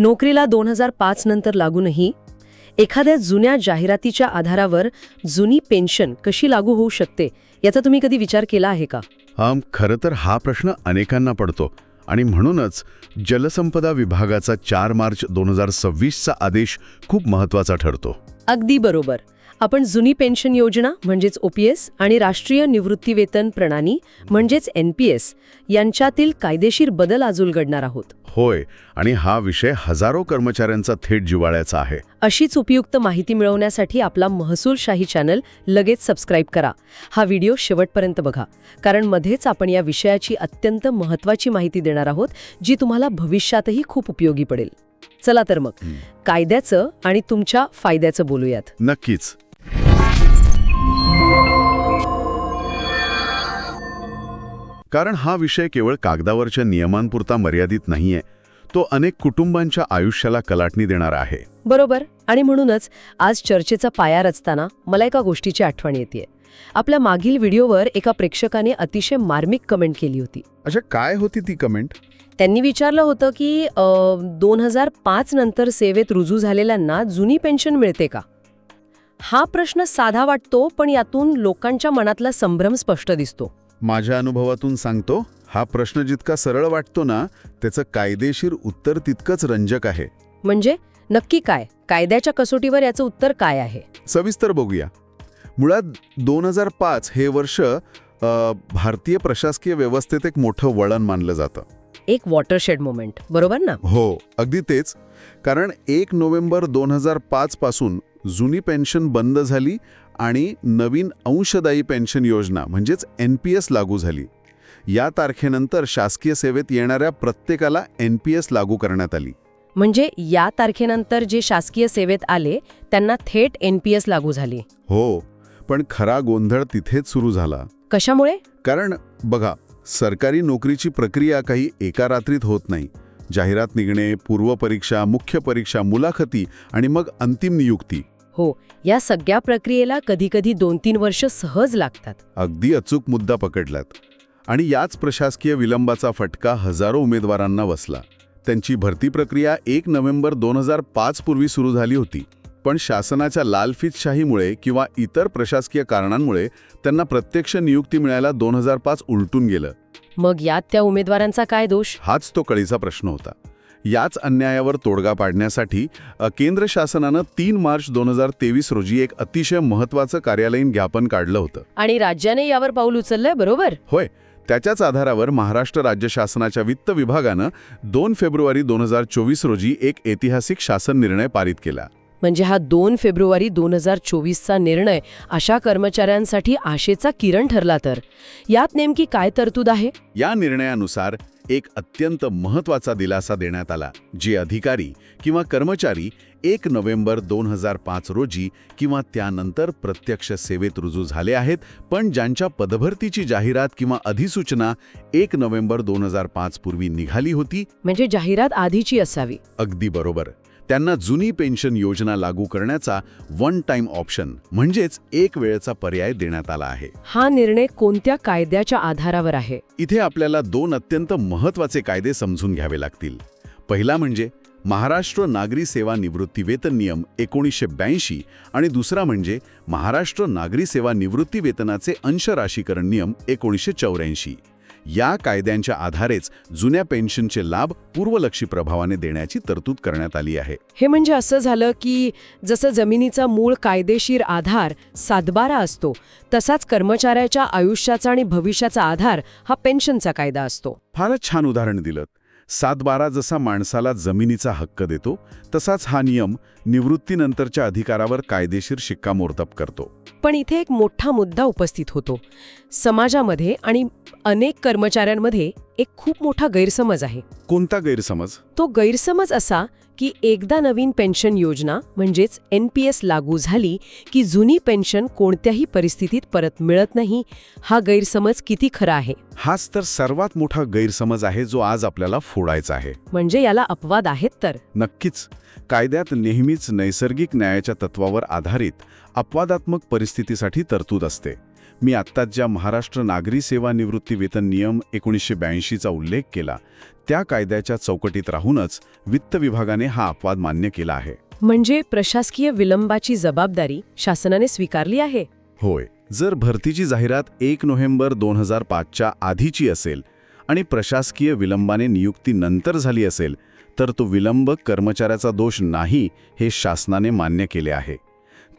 नोकरीला 2005 नंतर लागूनही एखाद्या जुन्या जाहिरातीच्या आधारावर जुनी पेन्शन कशी लागू होऊ शकते याचा तुम्ही कधी विचार केला आहे का? खरं तर हा प्रश्न अनेकांना पडतो आणि म्हणूनच जलसंपदा विभागाचा 4 मार्च 2026चा आदेश खूप महत्त्वाचा ठरतो. अगदी बरोबर. आपण जुनी पेन्शन योजना म्हणजेच OPS आणि राष्ट्रीय निवृत्तीवेतन प्रणाली म्हणजेच NPS यांच्यातील कायदेशीर बदल आज उलगडणार आहोत. होय, आणि हा विषय हजारो कर्मचाऱ्यांचा थेट जिव्हाळ्याचा आहे. अशीच उपयुक्त माहिती मिळवण्यासाठी आपला महसूलशाही चॅनल लगेच सबस्क्राईब करा. हा व्हिडिओ शेवटपर्यंत बघा, कारण मध्येच आपण या विषयाची अत्यंत महत्त्वाची माहिती देणार आहोत जी तुम्हाला भविष्यातही खूप उपयोगी पडेल. चला तर मग कायद्याचं आणि तुमच्या फायद्याचं बोलूयात. नक्कीच. कारण हा विषय केवळ कागदावरच्या नियमांपुरता मर्यादित नाहीये, तो अनेक कुटुंबांच्या आयुष्याला कलाटणी देणार आहे. बरोबर. आणि म्हणूनच आज चर्चेचा पाया रचताना मला एका गोष्टीची आठवण येते. आपल्या मागील व्हिडिओवर एका प्रेक्षकाने अतिशय मार्मिक कमेंट केली होती. अच्छा, काय होती ती कमेंट? त्यांनी विचारलं होतं की 2005 नंतर सेवेत रुजू झालेल्यांना जुनी पेन्शन मिळते का? हा प्रश्न साधा वाटतो, पण यातून लोकांच्या मनातला संभ्रम स्पष्ट दिसतो. माझ्या अनुभवातून सांगतो, हा प्रश्न जितका सरळ वाटतो ना, त्याचं कायदेशीर उत्तर तितकंच रंजक आहे. म्हणजे नक्की काय? कायद्याच्या कसोटीवर याचं उत्तर काय आहे? सविस्तर बघूया. मुळात 2005 हे वर्ष भारतीय प्रशासकीय व्यवस्थेत एक मोठं वळण मानलं जातं. एक वॉटरशेड मोमेंट, बरोबर ना? हो, अगदी तेच. कारण 1 नोव्हेंबर 2005 पासून जुनी पेन्शन बंद झाली आणि नवीन अंशदायी पेन्शन योजना म्हणजेच NPS लागू झाली. या तारखेनंतर शासकीय सेवेत येणाऱ्या प्रत्येकाला NPS लागू करण्यात आली. म्हणजे या तारखेनंतर जे शासकीय सेवेत आले त्यांना थेट NPS लागू झाली. हो, पण खरा गोंधळ तिथेच सुरू झाला. कशामुळे? कारण बघा, सरकारी नोकरीची प्रक्रिया काही एका रात्रीत होत नाही. जाहिरात निघणे, पूर्वपरीक्षा, मुख्य परीक्षा, मुलाखती आणि मग अंतिम नियुक्ती. हो, या सगळ्या प्रक्रियेला कधीकधी 2-3 वर्ष सहज लागतात. अगदी अचूक मुद्दा पकडलात. आणि याच प्रशासकीय विलंबाचा फटका हजारो उमेदवारांना बसला. त्यांची भरती प्रक्रिया 1 नोव्हेंबर 2005 पूर्वी सुरू झाली होती, पण शासनाच्या लालफितशाहीमुळे किंवा इतर प्रशासकीय कारणांमुळे त्यांना प्रत्यक्ष नियुक्ती मिळायला 2005 उलटून गेलं. मग यात त्या उमेदवारांचा काय दोष? हाच तो कळीचा प्रश्न होता. याच अन्यायावर तोडगा पाडण्यासाठी केंद्र शासनानं 3 मार्च 2023 रोजी एक अतिशय महत्त्वाचं कार्यालयीन ज्ञापन काढलं होतं. आणि राज्याने यावर पाऊल उचललंय, बरोबर? होय. त्याच्याच आधारावर महाराष्ट्र राज्य शासनाच्या वित्त विभागानं 2 फेब्रुवारी 2024 रोजी एक ऐतिहासिक शासन निर्णय पारित केला. म्हणजे हा 2 फेब्रुवारी 2024चा निर्णय अशा कर्मचाऱ्यांसाठी आशेचा किरण ठरला. तर यात नेमकी काय तरतूद आहे? या निर्णयानुसार एक अत्यंत महत्त्वाचा दिलासा देण्यात आला. जे अधिकारी किंवा कर्मचारी 1 नोव्हेंबर 2005 रोजी किंवा त्यानंतर प्रत्यक्ष सेवेत रुजू झाले आहेत, पण ज्यांच्या पदभरतीची जाहिरात किंवा अधिसूचना 1 नोव्हेंबर 2005 पूर्वी निघाली होती. म्हणजे जाहिरात आधीची असावी. अगदी बरोबर. त्यांना जुनी पेन्शन योजना लागू करण्याचा वन टाइम ऑप्शन म्हणजेच एक वेळचा पर्याय देण्यात आला आहे. हा निर्णय कोणत्या कायद्याच्या आधारावर आहे? इथे आपल्याला 2 अत्यंत महत्त्वाचे कायदे समजून घ्यावे लागतील. पहिला म्हणजे महाराष्ट्र नागरी सेवा निवृत्तीवेतन नियम 1982 आणि दुसरा म्हणजे महाराष्ट्र नागरी सेवा निवृत्तीवेतनाचे अंशराशीकरण नियम 1984. या कायद्यांच्या आधारेच जुन्या पेन्शनचे लाभ पूर्वलक्षी प्रभावाने देण्याची तरतूद करण्यात आली आहे. हे म्हणजे असं झालं की जसं जमिनीचा मूळ कायदेशीर आधार सातबारा असतो, तसाच कर्मचाऱ्याच्या आयुष्याचा आणि भविष्याचा आधार हा पेन्शनचा कायदा असतो. फारच छान उदाहरण दिलं. 7/12 जसा माणसाला जमिनीचा हक्क देतो, तसाच हा नियम निवृत्तीनंतरच्या अधिकारावर कायदेशीर शिक्कामोर्तब करतो. पण इथे एक मोठा मुद्दा उपस्थित होतो. समाजामध्ये आणि अनेक कर्मचाऱ्यांमध्ये एक खूप मोठा गैरसमज आहे. कोणता गैरसमज? तो गैरसमज असा की एकदा नवीन पेन्शन योजना म्हणजेच NPS लागू झाली की जुनी पेन्शन कोणत्याही परिस्थितीत परत मिळत नाही. हा गैरसमज किती खरा आहे? हाच तर सर्वात मोठा गैरसमज आहे जो आज आपल्याला फोडायचा आहे. म्हणजे याला अपवाद आहेत तर? नक्कीच. कायद्यात नेहमीच नैसर्गिक न्यायाच्या तत्वावर आधारित अपवादात्मक परिस्थितीसाठी तरतूद असते. मी आत्ताच ज्या महाराष्ट्र नागरी सेवा निवृत्तीवेतन नियम 1982चा उल्लेख केला, त्या कायद्याच्या चौकटीत राहूनच वित्त विभागाने हा अपवाद मान्य केला आहे. म्हणजे प्रशासकीय विलंबाची जबाबदारी शासनाने स्वीकारली आहे. होय, जर भरतीची जाहिरात 1 नोव्हेंबर 2005च्या आधीची असेल आणि प्रशासकीय विलंबाने नियुक्ती नंतर झाली असेल तर तो विलंब कर्मचाऱ्याचा दोष नाही हे शासनाने मान्य केले आहे.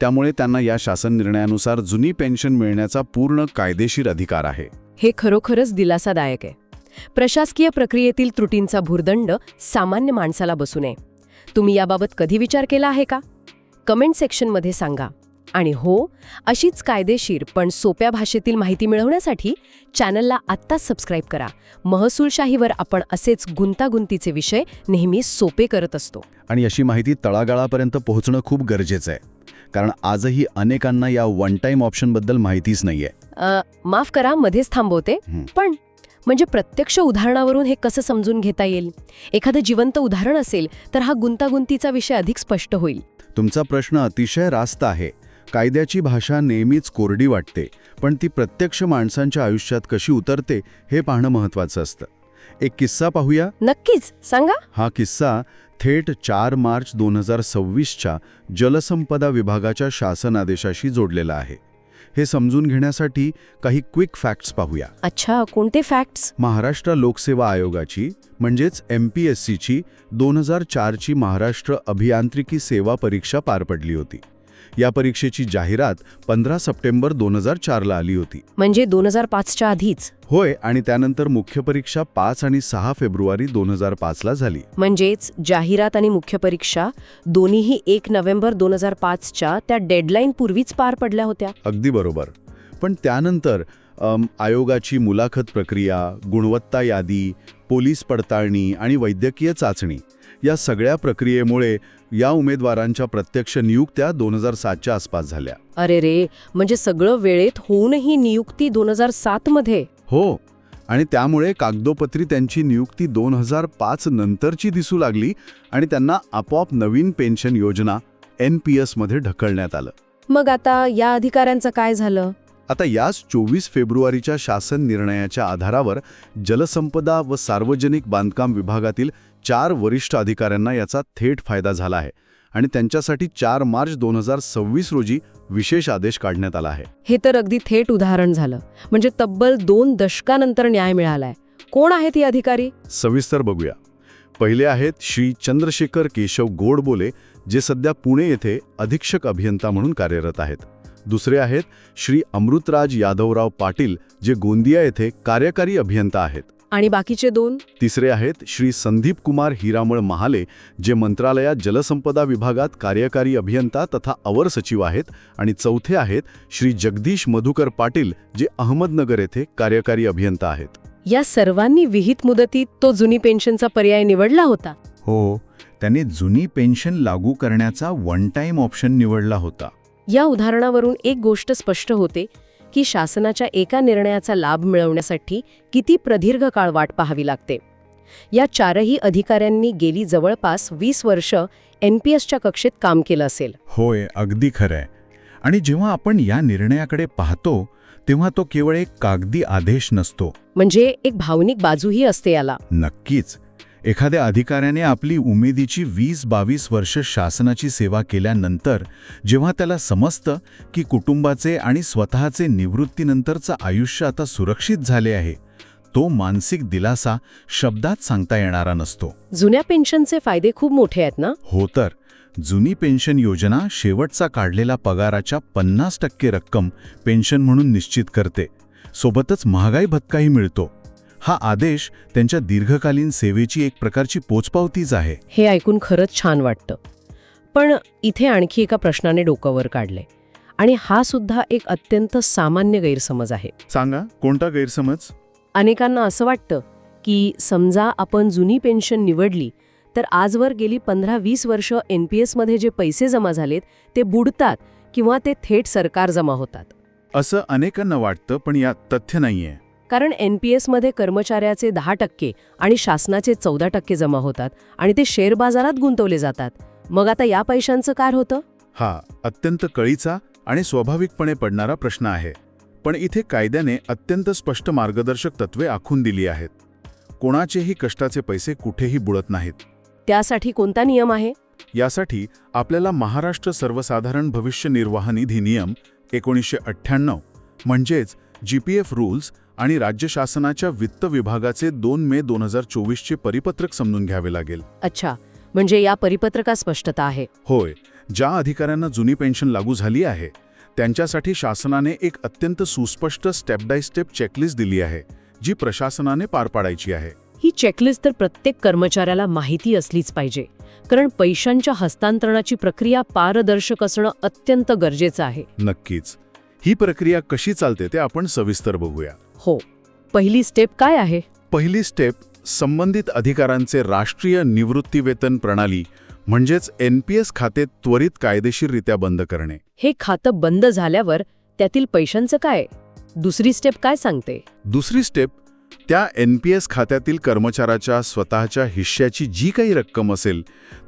त्यामुळे त्यांना या शासन निर्णयानुसार जुनी पेन्शन मिळण्याचा पूर्ण कायदेशीर अधिकार आहे. हे खरोखरच दिलासादायक आहे. प्रशासकीय प्रक्रियेतील त्रुटींचा भुर्दंड सामान्य माणसाला बसू नये. तुम्ही याबाबत कधी विचार केला आहे का? कमेंट सेक्शनमध्ये सांगा. आणि हो, अशीच कायदेशीर पण सोप्या भाषेतील माहिती मिळवण्यासाठी चॅनलला आत्ताच सबस्क्राईब करा. महसूलशाहीवर आपण असेच गुंतागुंतीचे विषय नेहमी सोपे करत असतो. आणि अशी माहिती तळागाळापर्यंत पोहोचणं खूप गरजेचं आहे, कारण आजही अनेकांना या वन टाईम ऑप्शनबद्दल माहितीच नाहीये. माफ करा, मध्येच थांबवते. पण म्हणजे प्रत्यक्ष उदाहरणावरून हे कसं समजून घेता येईल? एखादं जिवंत उदाहरण असेल तर हा गुंतागुंतीचा विषय अधिक स्पष्ट होईल. तुमचा प्रश्न अतिशय रास्त आहे. कायद्याची भाषा नेहमीच कोरडी वाटते, पण ती प्रत्यक्ष माणसांच्या आयुष्यात कशी उतरते हे पाहणं महत्त्वाचं असतं. एक किस्सा पाहूया. नक्कीच, सांगा. हा किस्सा थेट 4 मार्च 2026च्या जलसंपदा विभागाच्या शासन आदेशाशी जोडलेला आहे. हे समजून घेण्यासाठी काही क्विक फॅक्ट्स पाहूया. अच्छा, कोणते फॅक्ट्स? महाराष्ट्र लोकसेवा आयोगाची म्हणजेच MPSCची 2004ची महाराष्ट्र अभियांत्रिकी सेवा परीक्षा पार पडली होती. या परीक्षेची जाहिरात 15 सप्टेंबर 2004ला आली होती. म्हणजे 2005च्या आधीच? होय, आणि त्यानंतर मुख्य परीक्षा 5 आणि 6 फेब्रुवारी 2005ला झाली. म्हणजेच जाहिरात आणि मुख्य परीक्षा दोन्हीही 1 नोव्हेंबर 2005च्या त्या डेडलाईन पूर्वीच पार पडल्या होत्या. अगदी बरोबर. पण त्यानंतर आयोगाची मुलाखत प्रक्रिया, गुणवत्ता यादी, पोलीस पडताळणी आणि वैद्यकीय चाचणी या सगळ्या प्रक्रियेमुळे या उमेदवारांच्या प्रत्यक्ष नियुक्त्या 2007च्या आसपास झाल्या. अरे रे, म्हणजे सगळं वेळेत होऊनही नियुक्ती 2007 मध्ये? हो, आणि त्यामुळे कागदोपत्री त्यांची नियुक्ती 2005 नंतरची दिसू लागली आणि त्यांना आपोआप नवीन पेन्शन योजना NPS मध्ये ढकलण्यात आलं. मग आता या अधिकाऱ्यांचं काय झालं? आता याच 24 फेब्रुवारीच्या शासन निर्णयाच्या आधारावर जलसंपदा व सार्वजनिक बांधकाम विभागातील 4 वरिष्ठ अधिकाऱ्यांना याचा थेट फायदा झाला आहे आणि त्यांच्यासाठी 4 मार्च 2026 रोजी विशेष आदेश काढण्यात आला आहे. हे तर अगदी थेट उदाहरण झालं. म्हणजे तब्बल 2 दशकानंतर न्याय मिळालाय. कोण आहेत हे अधिकारी? सविस्तर बघूया. पहिले आहेत श्री चंद्रशेखर केशव गोडबोले, जे सध्या पुणे येथे अधीक्षक अभियंता म्हणून कार्यरत आहेत. दुसरे आहेत श्री अमृतराज यादवराव पाटील, जे गोंदिया येथे कार्यकारी अभियंता आहेत. आणि बाकीचे 2? तिसरे आहेत श्री संदीप कुमार हिरामळ महाले, जे मंत्रालयात जलसंपदा विभागात कार्यकारी अभियंता तथा अवर सचिव आहेत. आणि चौथे आहेत श्री जगदीश मधुकर पाटील, जे अहमदनगर येथे कार्यकारी अभियंता आहेत. या सर्वांनी विहित मुदतीत तो जुनी पेन्शनचा पर्याय निवडला होता? हो, त्यांनी जुनी पेन्शन लागू करण्याचा वन टाईम ऑप्शन निवडला होता. या उदाहरणावरून एक गोष्ट स्पष्ट होते की शासनाच्या एका निर्णयाचा लाभ मिळवण्यासाठी किती प्रदीर्घ काळ वाट पाहावी लागते. या 4ही अधिकाऱ्यांनी गेली जवळपास 20 वर्ष NPSच्या कक्षेत काम केलं असेल. होय, अगदी खरंय. आणि जेव्हा आपण या निर्णयाकडे पाहतो तेव्हा तो केवळ एक कागदी आदेश नसतो. म्हणजे एक भावनिक बाजूही असते याला. नक्कीच. एखाद्या अधिकाऱ्याने आपली उमेदीची 20-22 वर्ष शासनाची सेवा केल्यानंतर जेव्हा त्याला समजतं की कुटुंबाचे आणि स्वतःचे निवृत्तीनंतरचं आयुष्य आता सुरक्षित झाले आहे, तो मानसिक दिलासा शब्दात सांगता येणारा नसतो. जुन्या पेन्शनचे फायदे खूप मोठे आहेत ना? हो तर. जुनी पेन्शन योजना शेवटचा काढलेला पगाराच्या 50% रक्कम पेन्शन म्हणून निश्चित करते. सोबतच महागाई भत्ताही मिळतो. हा आदेश त्यांच्या दीर्घकालीन सेवेची एक प्रकारची पोचपावतीच आहे. हे ऐकून खरंच छान वाटतं. पण इथे आणखी एका प्रश्नाने डोकं वर काढले, आणि हा सुद्धा एक अत्यंत सामान्य गैरसमज आहे. सांगा, कोणता गैरसमज? अनेकांना असं वाटतं की समजा आपण जुनी पेन्शन निवडली तर आजवर गेली 15-20 वर्ष NPS मध्ये जे पैसे जमा झालेत ते बुडतात किंवा ते थेट सरकार जमा होतात. असं अनेकांना वाटतं, पण यात तथ्य नाहीये. कारण NPS मध्ये कर्मचाऱ्याचे 10% आणि शासनाचे 14% जमा होतात आणि ते शेअर बाजारात गुंतवले जातात. मग आता या पैशांचं काय होतं? हा अत्यंत कळीचा आणि स्वाभाविकपणे पडणारा प्रश्न आहे. पण इथे कायद्याने अत्यंत स्पष्ट मार्गदर्शक तत्वे आखून दिली आहेत. कोणाचेही कष्टाचे पैसे कुठेही बुडत नाहीत. त्यासाठी कोणता नियम आहे? यासाठी आपल्याला महाराष्ट्र सर्वसाधारण भविष्य निर्वाह निधी नियम 1998 म्हणजेच GPF रूल्स आणि राज्य शासनाच्या वित्त विभागाचे 2 मे 2024चे परिपत्रक समजून घ्यावे लागेल. अच्छा, म्हणजे या परिपत्रकात स्पष्टता आहे. होय, ज्या अधिकाऱ्यांना जुनी पेन्शन लागू झाली आहे त्यांच्यासाठी शासनाने एक अत्यंत सुस्पष्ट स्टेप बाय स्टेप चेकलिस्ट दिली आहे, जी प्रशासनाने पार पाडायची आहे. ही चेकलिस्ट तर प्रत्येक कर्मचाऱ्याला माहिती असलीच पाहिजे, कारण पैशांच्या हस्तांतरणाची प्रक्रिया पारदर्शक असणं अत्यंत गरजेचं आहे. नक्कीच. ही प्रक्रिया कशी चालते ते आपण सविस्तर बघूया. हो, पहिली स्टेप काय आहे? पहिली स्टेप संबंधित अधिकाऱ्यांचे राष्ट्रीय निवृत्तीवेतन प्रणाली म्हणजेच NPS खाते त्वरित कायदेशीररित्या बंद करणे. हे खातं बंद झाल्यावर त्यातील पैशांचं काय? दुसरी स्टेप काय सांगते? दुसरी स्टेप त्या NPS खात्यातील कर्मचाऱ्याच्या स्वतःच्या हिश्श्याची जी काही रक्कम असेल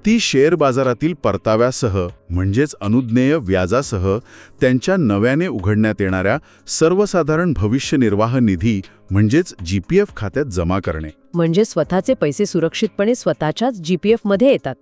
ती शेअर बाजारातील परताव्यासह म्हणजेच अनुज्ञेय व्याजासह त्यांच्या नव्याने उघडण्यात येणाऱ्या सर्वसाधारण भविष्य निर्वाह निधी म्हणजेच GPF खात्यात जमा करणे. म्हणजे स्वतःचे पैसे सुरक्षितपणे स्वतःच्याच GPF मध्ये येतात.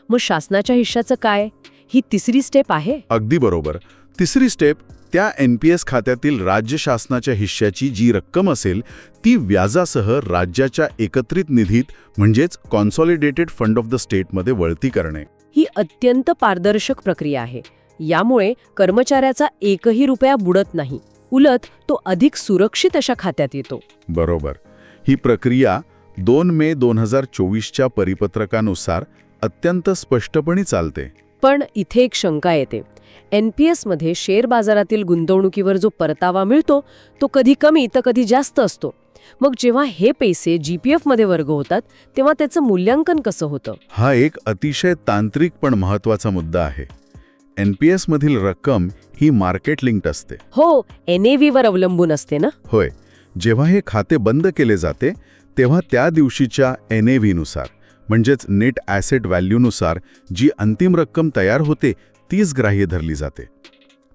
मग शासनाच्या हिश्श्याचं काय? ही तिसरी स्टेप आहे. अगदी बरोबर. तिसरी स्टेप त्या NPS खात्यातील राज्य शासनाच्या हिश्श्याची जी रक्कम असेल ती व्याजासह राज्याच्या एकत्रित निधीत म्हणजेच कॉन्सॉलिडेटेड फंड ऑफ द स्टेटमध्ये वळती करणे. ही अत्यंत पारदर्शक प्रक्रिया आहे. यामुळे कर्मचाऱ्याचा एकही रुपया बुडत नाही, उलट तो अधिक सुरक्षित अशा खात्यात येतो. बरोबर. ही प्रक्रिया 2 मे 2024च्या परिपत्रकानुसार अत्यंत स्पष्टपणे चालते. पण इथे एक शंका येते. NPS मध्ये शेअर बाजारातील गुंतवणुकीवर जो परतावा मिळतो तो कधी कमी तर कधी जास्त असतो. मग जेव्हा हे पैसे GPF मध्ये वर्ग होतात तेव्हा त्याचं मूल्यांकन कसं होतं? हा एक अतिशय तांत्रिक पण महत्त्वाचा मुद्दा आहे. NPS मधील रक्कम ही मार्केट लिंक्ड असते. हो, NAV वर अवलंबून असते ना? होय. जेव्हा हे खाते बंद केले जाते तेव्हा त्या दिवशीच्या NAV नुसार म्हणजेच नेट ॲसेट व्हॅल्यूनुसार जी अंतिम रक्कम तयार होते तीच ग्राह्य धरली जाते.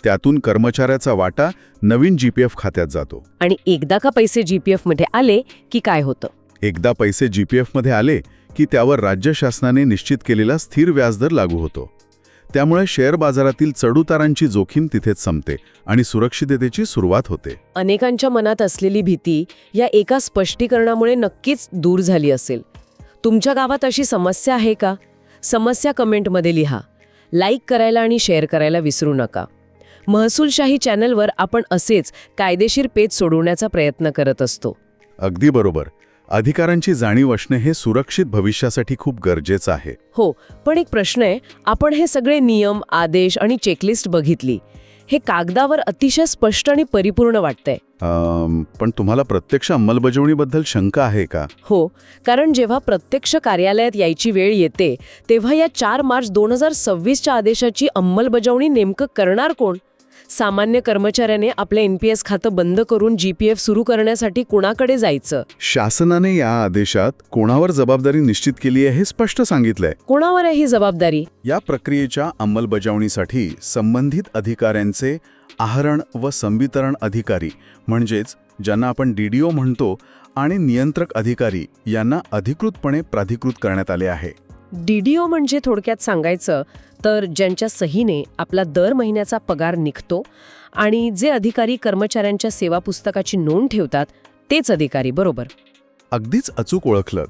त्यातून कर्मचाऱ्याचा वाटा नवीन GPF खात्यात जातो. आणि एकदा का पैसे GPF मध्ये आले की काय होतं? एकदा पैसे GPF मध्ये आले की त्यावर राज्य शासनाने निश्चित केलेला स्थिर व्याजदर लागू होतो. त्यामुळे शेअर बाजारातील चढउतारांची जोखीम तिथेच संपते आणि सुरक्षिततेची सुरुवात होते. अनेकांच्या मनात असलेली भीती या एका स्पष्टीकरणामुळे नक्कीच दूर झाली असेल. तुमच्या गावात अशी समस्या आहे का? समस्या कमेंटमध्ये लिहा. लाईक करायला आणि शेअर करायला विसरू नका. महसूलशाही चॅनलवर आपण असेच कायदेशीर पेच सोडवण्याचा प्रयत्न करत असतो. अगदी बरोबर. अधिकारांची जाणीव असणे हे सुरक्षित भविष्यासाठी खूप गरजेचं आहे. हो, पण एक प्रश्न आहे. आपण हे सगळे नियम, आदेश आणि चेकलिस्ट बघितली. हे कागदावर अतिशय स्पष्ट आणि परिपूर्ण वाटतंय. पण तुम्हाला प्रत्यक्ष अंमलबजावणीबद्दल शंका आहे का? हो, कारण जेव्हा प्रत्यक्ष कार्यालयात यायची वेळ येते तेव्हा या 4 मार्च 2026च्या आदेशाची अंमलबजावणी नेमकं करणार कोण? सामान्य कर्मचाऱ्याने आपलं NPS खातं बंद करून GPF सुरू करण्यासाठी कुणाकडे जायचं? शासनाने या आदेशात कोणावर जबाबदारी निश्चित केली आहे हे स्पष्ट सांगितलंय. कोणावर आहे ही जबाबदारी? या प्रक्रियेच्या अंमलबजावणीसाठी संबंधित अधिकाऱ्यांचे आहरण व संवितरण अधिकारी म्हणजेच ज्यांना आपण DDO म्हणतो आणि नियंत्रक अधिकारी यांना अधिकृतपणे प्राधिकृत करण्यात आले आहे. DDO म्हणजे थोडक्यात सांगायचं तर ज्यांच्या सहीने आपला दर महिन्याचा पगार निघतो आणि जे अधिकारी कर्मचाऱ्यांच्या सेवा पुस्तकाची नोंद ठेवतात तेच अधिकारी, बरोबर? अगदीच अचूक ओळखलं.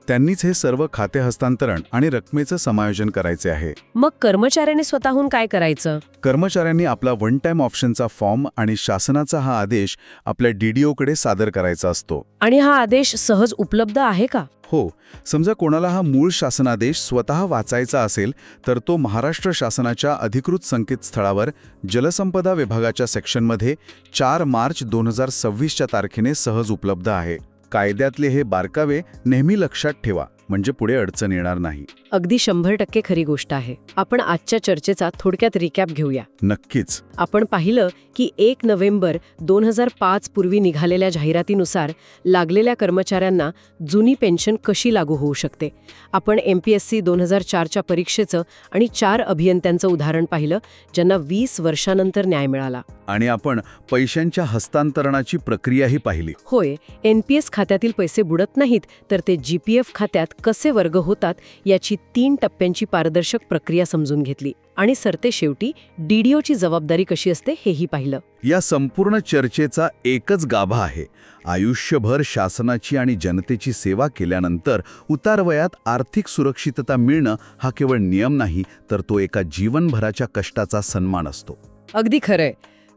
त्यांनीच हे सर्व खाते हस्तांतरण आणि रकमेचं समायोजन करायचे आहे. मग कर्मचाऱ्याने स्वतःहून काय करायचं? कर्मचाऱ्यांनी आपला वन टाइम ऑप्शनचा फॉर्म आणि शासनाचा हा आदेश आपल्या DDOकडे सादर करायचा असतो. आणि हा आदेश सहज उपलब्ध आहे का? हो. समजा कोणाला हा मूळ शासनादेश स्वतः वाचायचा असेल तर तो महाराष्ट्र शासनाच्या अधिकृत संकेतस्थळावर जलसंपदा विभागाच्या सेक्शनमध्ये 4 मार्च 2026च्या तारखेने सहज उपलब्ध आहे. कायद्यातले हे बारकावे नेहमी लक्षात ठेवा म्हणजे पुढे अडचण येणार नाही. अगदी 100% खरी गोष्ट आहे. आपण आजच्या चर्चेचा थोडक्यात रिकॅप घेऊया. नक्कीच. आपण पाहिलं की 1 नोव्हेंबर 2005 पूर्वी निघालेल्या जाहिरातीनुसार लागलेल्या कर्मचाऱ्यांना जुनी पेन्शन कशी लागू होऊ शकते. आपण MPSC 2004च्या परीक्षेचं आणि 4 अभियंत्यांचं उदाहरण पाहिलं ज्यांना 20 वर्षानंतर न्याय मिळाला. आणि आपण पैशांच्या हस्तांतरणाची प्रक्रियाही पाहिली. होय, NPS खात्यातील पैसे बुडत नाहीत तर ते GPF खात्यात कसे वर्ग होतात याची 3 टप्प्यांची पारदर्शक प्रक्रिया समजून घेतली. आणि सरतेशेवटी DDOची जबाबदारी कशी असते हेही पाहिलं. या संपूर्ण चर्चेचा एकच गाभा आहे. आयुष्यभर शासनाची आणि जनतेची सेवा केल्यानंतर उतारवयात आर्थिक सुरक्षितता मिळणं हा केवळ नियम नाही, तर तो एका जीवनभराच्या कष्टाचा सन्मान असतो. अगदी खरंय.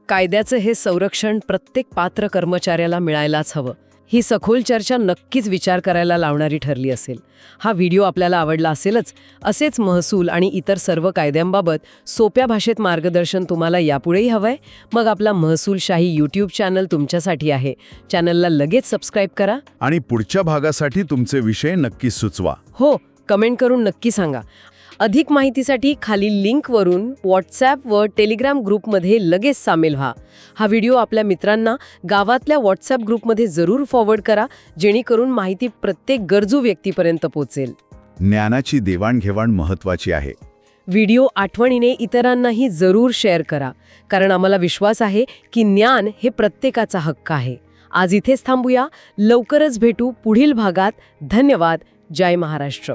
कायद्याचं हे संरक्षण प्रत्येक पात्र कर्मचाऱ्याला मिळायलाच हवं. ही सखोल चर्चा नक्कीच विचार करायला लावणारी ठरली असेल. हा व्हिडिओ आपल्याला आवडला असेलच. असेच महसूल आणि इतर सर्व कायद्यांबाबत सोप्या भाषेत मार्गदर्शन तुम्हाला यापुढेही हवंय? मग आपला महसूलशाही YouTube चॅनल तुमच्यासाठी आहे. चॅनलला लगेच सबस्क्राईब करा. आणि पुढच्या भागासाठी तुमचे विषय नक्की सुचवा. हो, कमेंट करून नक्की सांगा. अधिक माहितीसाठी खालील लिंकवरून व्हॉट्सॲप व टेलिग्राम ग्रुपमध्ये लगेच सामील व्हा. हा व्हिडिओ आपल्या मित्रांना गावातल्या व्हॉट्सॲप ग्रुपमध्ये जरूर फॉरवर्ड करा, जेणेकरून माहिती प्रत्येक गरजू व्यक्तीपर्यंत पोहोचेल. ज्ञानाची देवाणघेवाण महत्त्वाची आहे. व्हिडिओ आठवणीने इतरांनाही जरूर शेअर करा, कारण आम्हाला विश्वास आहे की ज्ञान हे प्रत्येकाचा हक्क आहे. आज इथेच थांबूया. लवकरच भेटू पुढील भागात. धन्यवाद. जय महाराष्ट्र.